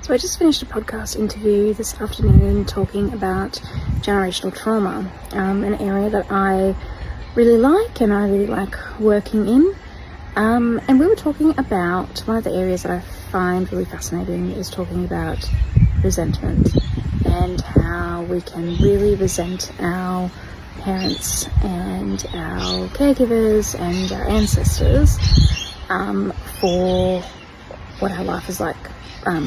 So I just finished a podcast interview this afternoon talking about generational trauma, an area that I really like and I really like working in. And we were talking about, one of the areas that I find really fascinating is talking about resentment and how we can really resent our parents and our caregivers and our ancestors for what our life is like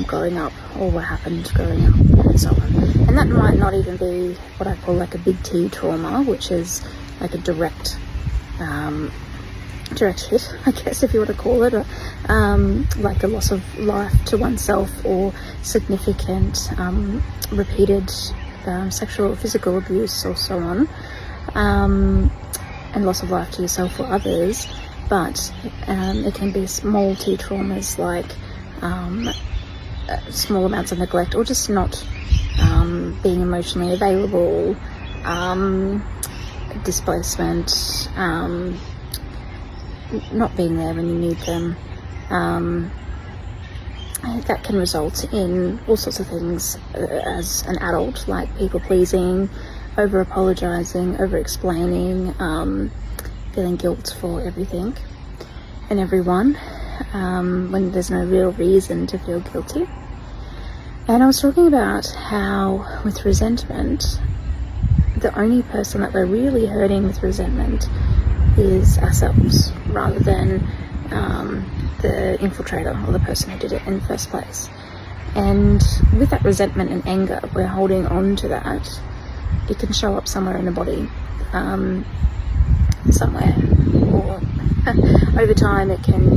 growing up, or what happened growing up, and so on. And that might not even be what I call like a big T trauma, which is like a direct hit, I guess, if you want to call it, like the loss of life to oneself, or significant repeated sexual or physical abuse, or so on, and loss of life to yourself or others. But it can be small T traumas, like small amounts of neglect, or just not being emotionally available, displacement, not being there when you need them. That can result in all sorts of things as an adult, like people pleasing, over apologizing, over explaining, feeling guilt for everything and everyone, when there's no real reason to feel guilty. And I was talking about how with resentment, the only person that we're really hurting with resentment is ourselves, rather than the infiltrator or the person who did it in the first place. And with that resentment and anger, we're holding on to that. It can show up somewhere in the body, somewhere, or over time it can,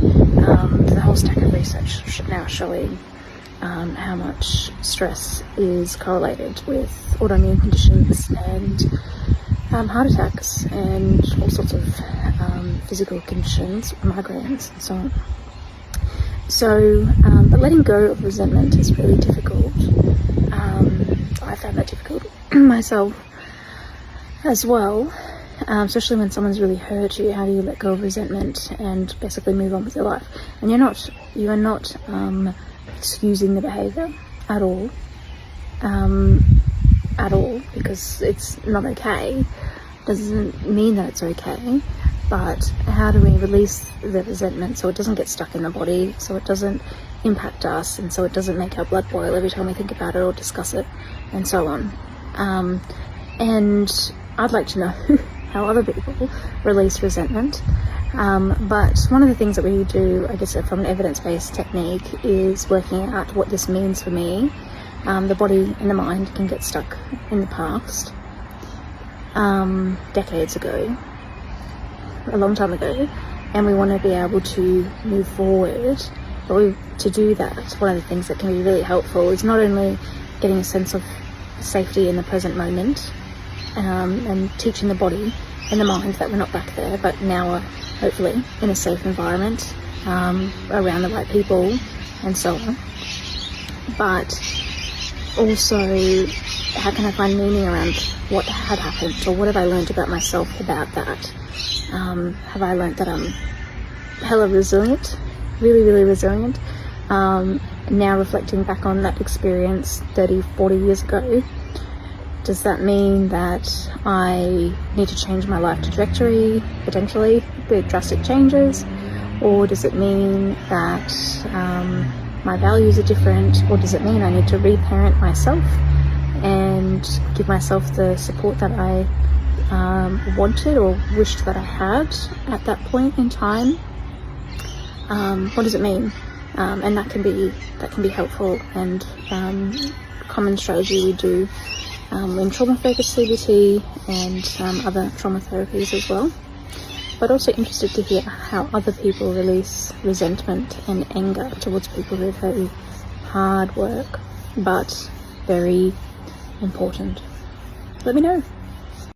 the whole stack of research now showing how much stress is correlated with autoimmune conditions and heart attacks and all sorts of physical conditions, migraines and so on. So, but letting go of resentment is really difficult. I found that difficult myself as well, especially when someone's really hurt you. How do you let go of resentment and basically move on with your life? And you are not excusing the behaviour at all, because it's not okay. Doesn't mean that it's okay, but how do we release the resentment so it doesn't get stuck in the body, so it doesn't impact us, and so it doesn't make our blood boil every time we think about it or discuss it, and so on. And I'd like to know how other people release resentment. But one of the things that we do, I guess, from an evidence-based technique, is working out what this means for me. The body and the mind can get stuck in the past, decades ago, a long time ago, and we want to be able to move forward. But to do that, one of the things that can be really helpful is not only getting a sense of safety in the present moment, and teaching the body and the mind that we're not back there, but now we're hopefully in a safe environment, around the right people and so on. But also, how can I find meaning around what had happened, or what have I learned about myself about that? Have I learned that I'm hella resilient, really, really resilient? Now reflecting back on that experience 30, 40 years ago, does that mean that I need to change my life trajectory, potentially, with drastic changes? Or does it mean that my values are different? Or does it mean I need to reparent myself and give myself the support that I wanted or wished that I had at that point in time? What does it mean? And that can be helpful, and common strategy we do in trauma-focused CBT and other trauma therapies as well. But also interested to hear how other people release resentment and anger towards people who have very hard work, but very important. Let me know.